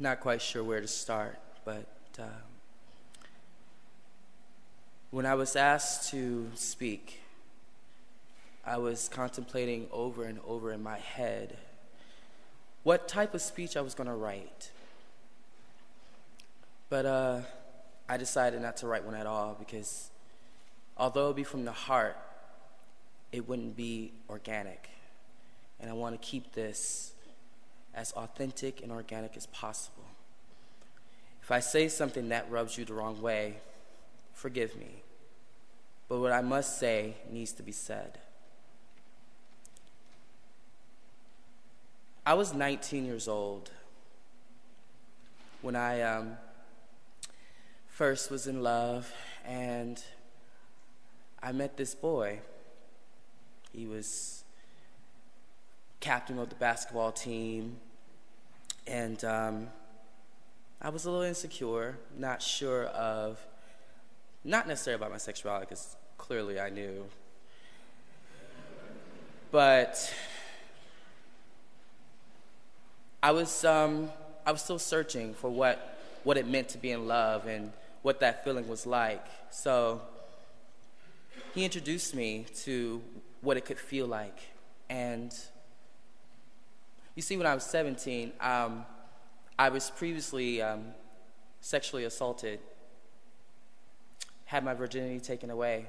not quite sure where to start, but when I was asked to speak, I was contemplating over and over in my head what type of speech I was going to write. But I decided not to write one at all because although it would be from the heart, it wouldn't be organic. And I want to keep this as authentic and organic as possible. If I say something that rubs you the wrong way, forgive me. But what I must say needs to be said. I was 19 years old when I first was in love, and I met this boy. He was captain of the basketball team, and I was a little insecure, not sure of, not necessarily about my sexuality, because clearly I knew, but I was still searching for what it meant to be in love and what that feeling was like. So he introduced me to what it could feel like. And you see, when I was 17, I was previously sexually assaulted, had my virginity taken away.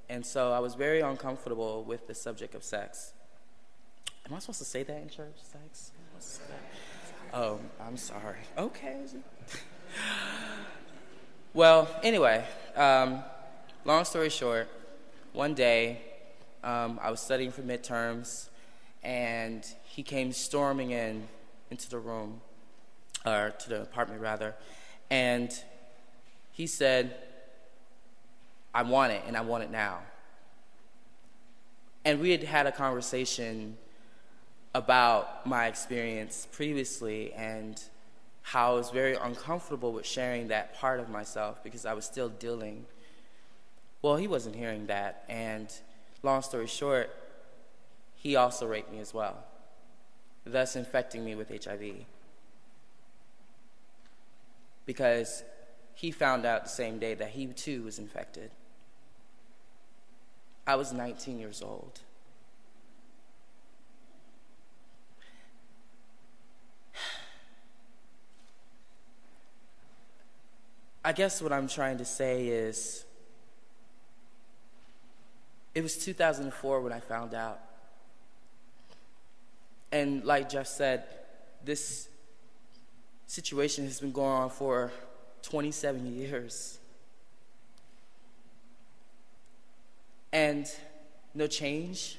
And so I was very uncomfortable with the subject of sex. Am I supposed to say that in church, sex? Oh, I'm sorry. Okay. Well, anyway, long story short, one day I was studying for midterms, and he came storming into the room, or to the apartment rather, and he said, "I want it, and I want it now." And we had a conversation about my experience previously and how I was very uncomfortable with sharing that part of myself because I was still dealing. Well, he wasn't hearing that, and long story short, he also raped me as well, thus infecting me with HIV. Because he found out the same day that he too was infected. I was 19 years old. I guess what I'm trying to say is, it was 2004 when I found out. And like Jeff said, this situation has been going on for 27 years. And no change.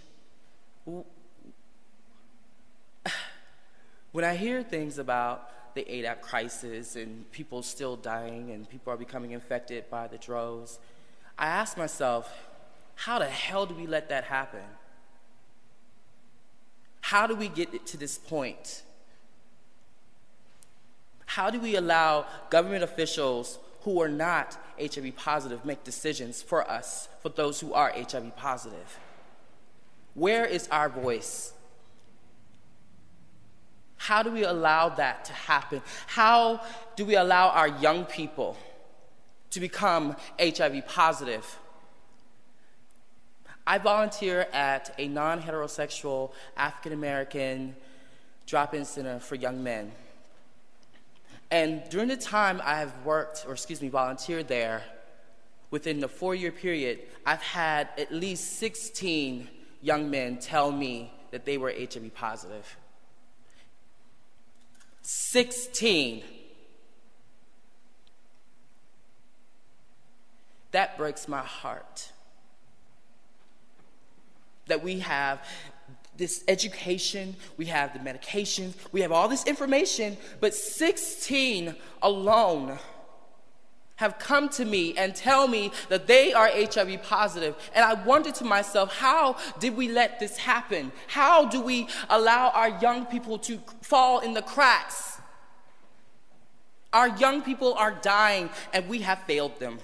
When I hear things about the ADAP crisis and people still dying and people are becoming infected by the droves, I ask myself, how the hell do we let that happen? How do we get it to this point? How do we allow government officials who are not HIV positive make decisions for us, for those who are HIV positive? Where is our voice? How do we allow that to happen? How do we allow our young people to become HIV positive? I volunteer at a non-heterosexual African-American drop-in center for young men. And during the time I have volunteered there, within the 4-year period, I've had at least 16 young men tell me that they were HIV positive. 16. That breaks my heart. That we have this education, we have the medications, we have all this information, but 16 alone have come to me and tell me that they are HIV positive. And I wonder to myself, how did we let this happen? How do we allow our young people to fall in the cracks? Our young people are dying, and we have failed them.